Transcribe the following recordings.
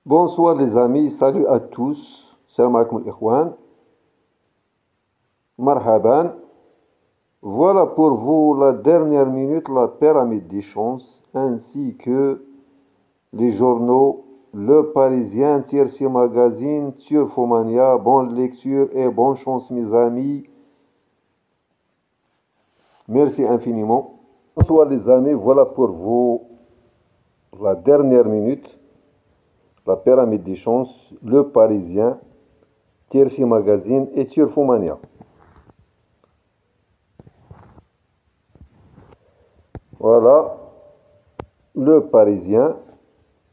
Bonsoir les amis, salut à tous. Salam alaikum ikhwan. Marhaban. Voilà pour vous la dernière minute, la pyramide des chances, ainsi que les journaux Le Parisien, Tiercy Magazine, Turfomania. Bonne lecture et bonne chance mes amis. Merci infiniment. Bonsoir les amis, voilà pour vous la dernière minute, la pyramide des chances, Le Parisien, Tiercy Magazine et Turfomania. Voilà, Le Parisien,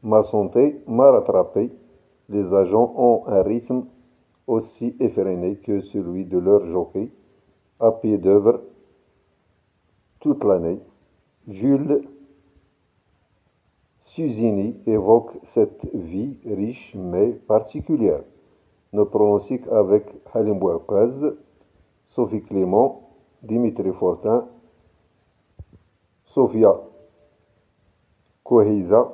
ma santé m'a rattrapé. Les agents ont un rythme aussi effréné que celui de leur jockey, à pied d'œuvre toute l'année. Jules Suzini évoque cette vie riche mais particulière. Nos pronostics avec Halim Bouakkaz, Sophie Clément, Dimitri Fortin, Sofia Kohiza.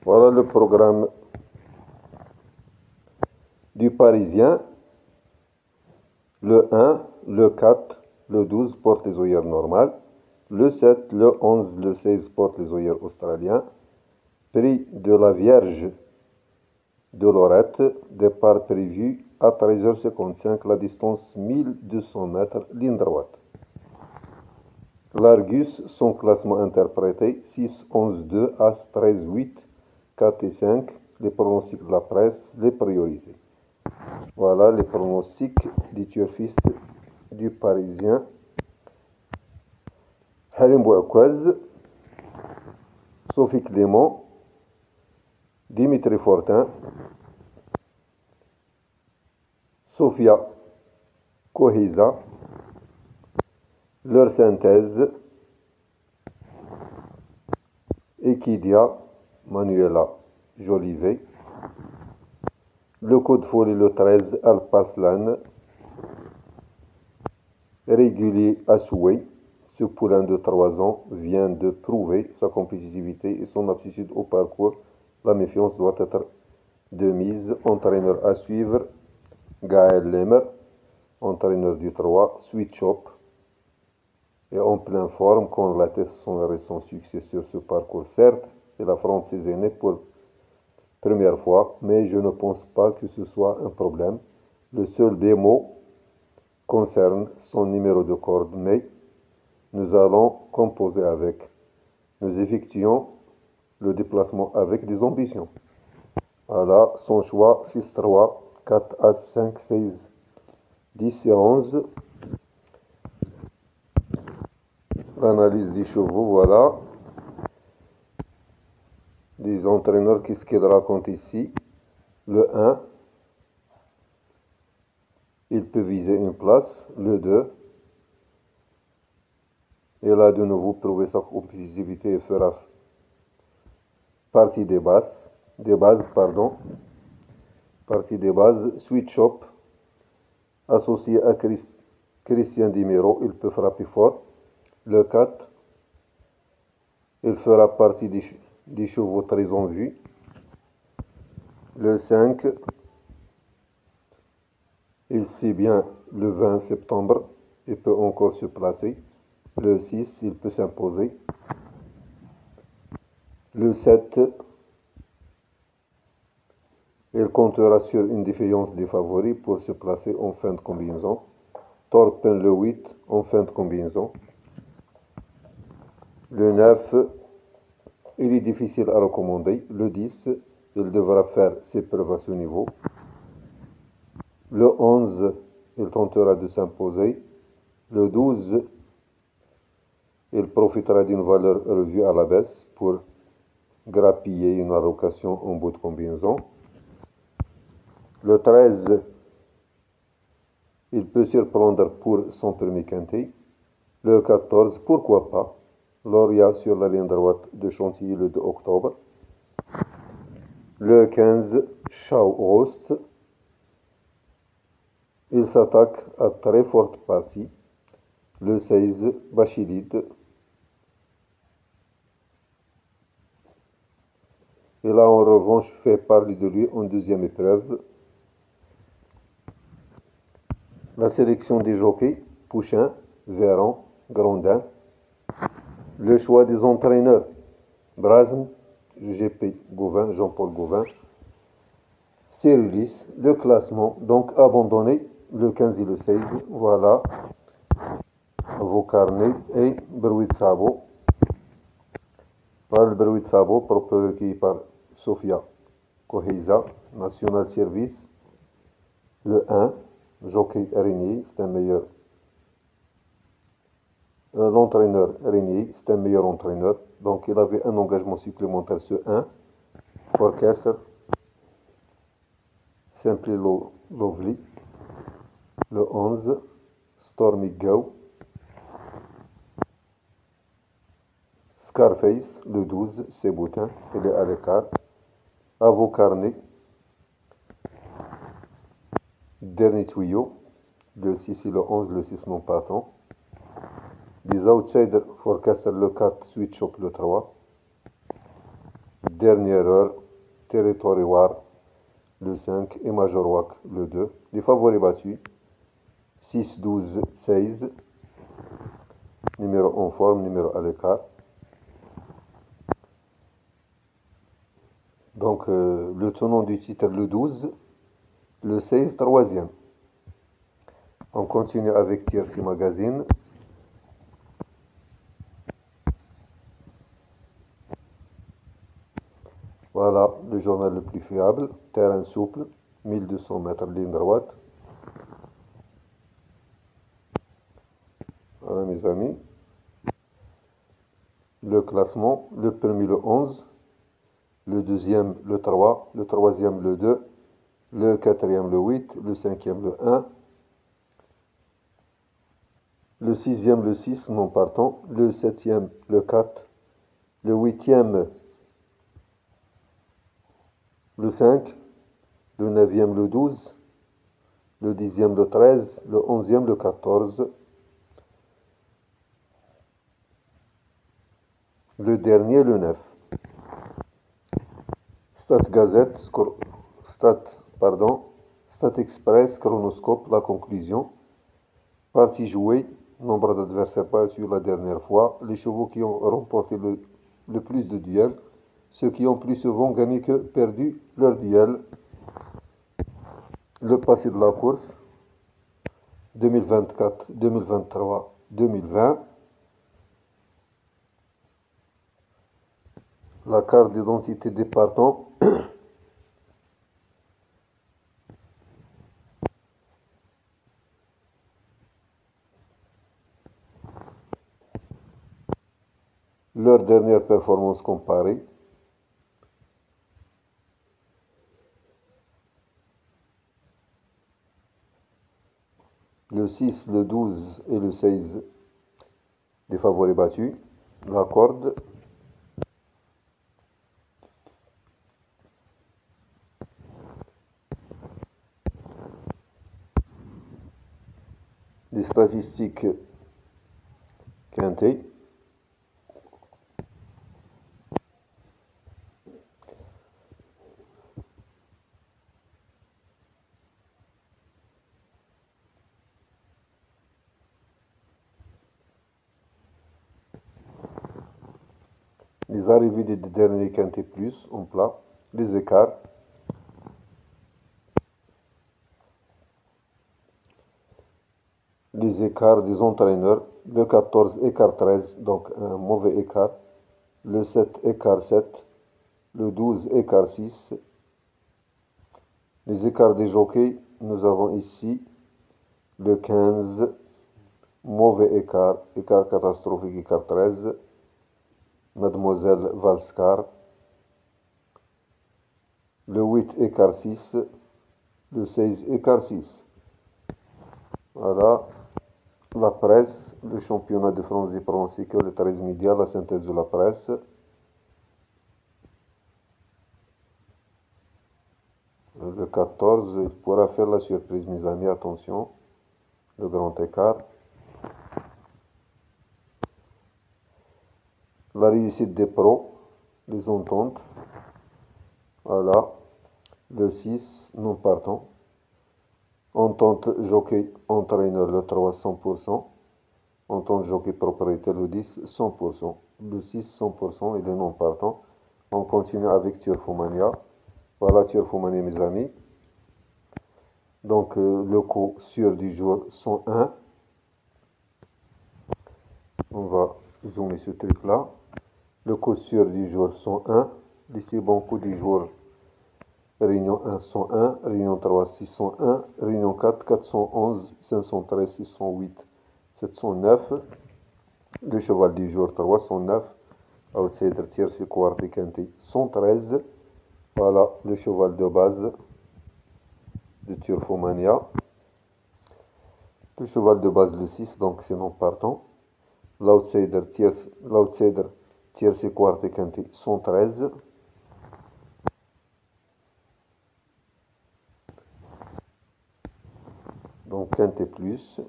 Voilà le programme du Parisien. Le 1, le 4, le 12 porte les œillères normales. Le 7, le 11, le 16 porte les œillères australiens. Prix de la Vierge de Lorette. Départ prévu à 13h55. La distance 1200 mètres, ligne droite. L'Argus, son classement interprété 6, 11, 2, As, 13, 8, 4 et 5. Les pronostics de la presse, les priorités. Voilà les pronostics des turfistes du Parisien. Halim Bouakkaz, Sophie Clément, Dimitri Fortin, Sofia Kohiza. Leur synthèse, Equidia Manuela Jolivet. Le code folie le 13, Al-Paslan. Régulier à souhait. Ce poulain de 3 ans vient de prouver sa compétitivité et son aptitude au parcours. La méfiance doit être de mise. Entraîneur à suivre, Gaël Lemmer. Entraîneur du 3, Sweet Shop. Et en pleine forme, quand atteste son récent succès sur ce parcours. Certes, il affronte ses aînés pour première fois, mais je ne pense pas que ce soit un problème. Le seul bémol concerne son numéro de corde, mais nous allons composer avec. Nous effectuons le déplacement avec des ambitions. Voilà son choix 6-3, 4 As, 5, 16, 10 et 11. L'analyse des chevaux, voilà. Des entraîneurs, qu'est-ce qu'il raconte ici? Le 1, il peut viser une place. Le 2, il a de nouveau prouvé sa compétitivité et fera partie des bases. Partie des bases. Sweet Shop, associé à Christian Dimero, il peut frapper fort. Le 4, il fera partie des chevaux très en vue. Le 5, il sait bien le 20 septembre, il peut encore se placer. Le 6, il peut s'imposer. Le 7, il comptera sur une défaillance des favoris pour se placer en fin de combinaison. Torpen le 8 en fin de combinaison. Le 9, il est difficile à recommander. Le 10, il devra faire ses preuves à ce niveau. Le 11, il tentera de s'imposer. Le 12, il profitera d'une valeur revue à la baisse pour grappiller une allocation en bout de combinaison. Le 13, il peut surprendre pour son premier quintet. Le 14, pourquoi pas. Loria sur la ligne droite de Chantilly le 2 octobre. Le 15, Chao-Rost. Il s'attaque à très forte partie. Le 16, Bachilide. Il a en revanche fait parler de lui en deuxième épreuve. La sélection des jockeys, Pouchin, Véran, Grandin. Le choix des entraîneurs, Brasme, GP Gauvin, Jean-Paul Gauvin. Cyrulis, le classement, donc abandonné, le 15 et le 16, voilà vos carnets et bruit de sabot. Voilà le bruit de sabot, propre recueilli par Sofia Koheiza, National Service. Le 1, Jockey Régnier, c'est un meilleur. L'entraîneur Régnier, c'est un meilleur entraîneur, donc il avait un engagement supplémentaire, ce 1. Orchestre, Simply Lovely. Le 11, Stormy Go. Scarface, le 12, Seboutin, il est à l'écart. À vos carnets. Dernier tuyau, le 6 et le 11, le 6 non partant. Des outsiders, Forecaster le 4, Sweet Shop le 3. Dernière heure, Territory War le 5 et Major Wack le 2. Les favoris battus, 6, 12, 16. Numéro en forme, numéro à l'écart. Donc le tenant du titre le 12, le 16, troisième. On continue avec TRC Magazine. Voilà le journal le plus fiable, terrain souple, 1200 mètres ligne droite. Voilà mes amis. Le classement, le premier le 11, le deuxième le 3, le troisième le 2, le quatrième le 8, le cinquième le 1, le sixième le 6 non partant, le septième le 4, le huitième le 5, le 9e le 12, le 10e le 13, le 11e le 14, le dernier le 9. Stat Express, chronoscope, la conclusion. Partie jouée, nombre d'adversaires battus la dernière fois, les chevaux qui ont remporté le plus de duels, ceux qui ont plus souvent gagné que perdu leur duel. Le passé de la course, 2024, 2023, 2020. La carte d'identité des partants. Leur dernière performance comparée. Le 6, le 12 et le 16 des favoris battus. La corde. Les statistiques quintées. Les arrivées des derniers quintés plus en plat. Les écarts. Les écarts des entraîneurs. Le 14, écart 13, donc un mauvais écart. Le 7, écart 7. Le 12, écart 6. Les écarts des jockeys, nous avons ici le 15, mauvais écart, écart catastrophique, écart 13. Mademoiselle Valscar. Le 8, écart 6. Le 16, écart 6. Voilà. La presse, le championnat de France des pronostics, le 13 médias, la synthèse de la presse. Le 14, il pourra faire la surprise, mes amis, attention. Le grand écart. La réussite des pros, les ententes. Voilà. Le 6, non partant. Entente jockey entraîneur, le 3, 100%. Entente jockey propriétaire, le 10, 100%. Le 6, 100% et le non partant. On continue avec Turfomania. Voilà Turfomania, mes amis. Donc, le coup sûr du jour, 101. On va zoomer ce truc-là. Le coup sûr du jour, 101. Ici, bon coup du jour. Réunion 1, 101. Réunion 3, 601. Réunion 4, 411. 513, 608, 709. Le cheval du jour, 309. Outsider, tierce, quart et quintet, 113. Voilà le cheval de base de Turfomania. Le cheval de base, le 6, donc c'est non partant. L'outsider, tierce, quart et quintet, 113. Donc quintet plus.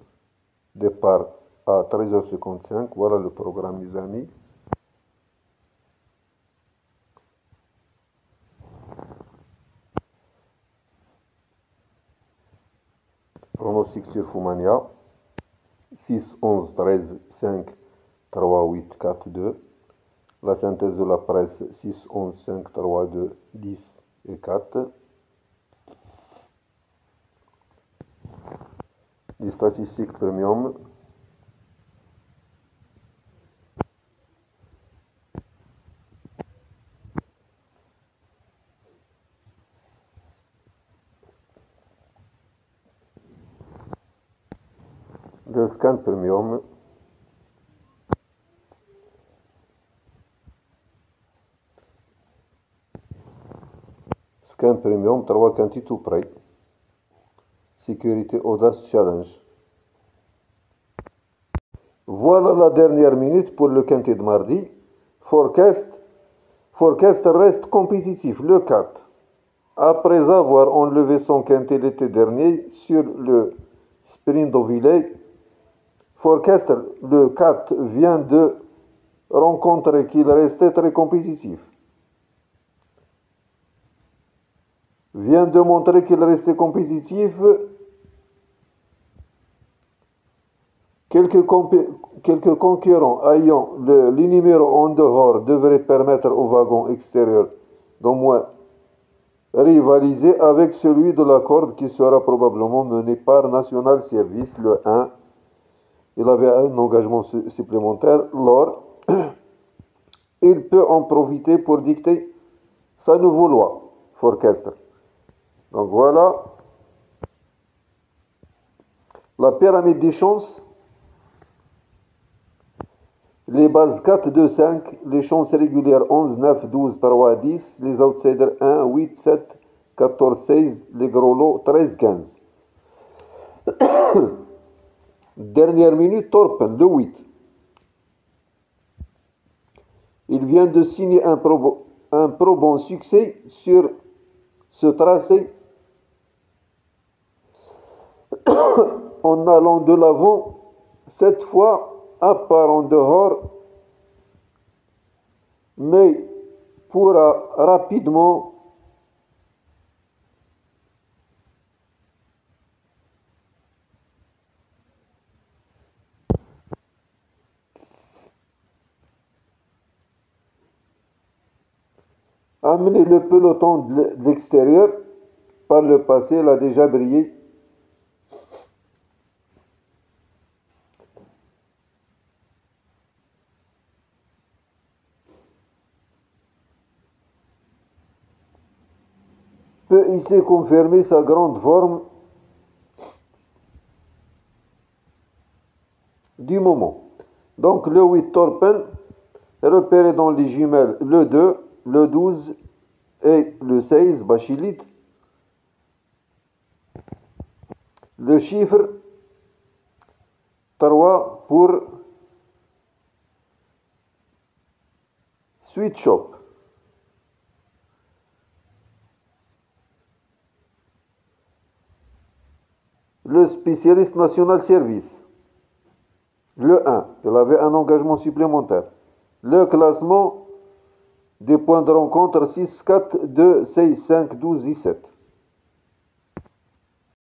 Départ à 13h55. Voilà le programme, mes amis. Pronostic Turfomania. 6, 11, 13, 5, 3, 8, 4, 2. La synthèse de la presse, 6, 11, 5, 3, 2, 10 et 4. Les statistiques premium. Le scan premium. Scan premium, 3 quintés tout près. Sécurité Audace Challenge. Voilà la dernière minute pour le quintet de mardi. Forecast reste compétitif, le 4. Après avoir enlevé son quintet l'été dernier sur le sprint d'Ovilley, Forecast, le 4, vient de rencontrer qu'il restait très compétitif. Vient de montrer qu'il restait compétitif. Quelques concurrents ayant les numéros en dehors devraient permettre au wagon extérieur d'au moins rivaliser avec celui de la corde qui sera probablement mené par National Service, le 1. Il avait un engagement supplémentaire. Lors, il peut en profiter pour dicter sa nouvelle loi, Forecast. Donc voilà la pyramide des chances. Les bases 4, 2, 5, les chances régulières 11, 9, 12, 3, 10, les outsiders 1, 8, 7, 14, 16, les gros lots 13, 15. Dernière minute, Torpen, le 8. Il vient de signer un probant succès sur ce tracé en allant de l'avant, cette fois à part en dehors, mais pourra rapidement amener le peloton de l'extérieur. Par le passé, il a déjà brillé. Peut ici confirmer sa grande forme du moment. Donc le 8 Torpen, repéré dans les jumelles le 2, le 12 et le 16 Bachilit. Le chiffre 3 pour Sweet Shop. Le spécialiste national service. Le 1, il avait un engagement supplémentaire. Le classement des points de rencontre 6, 4, 2, 6, 5, 12, 17.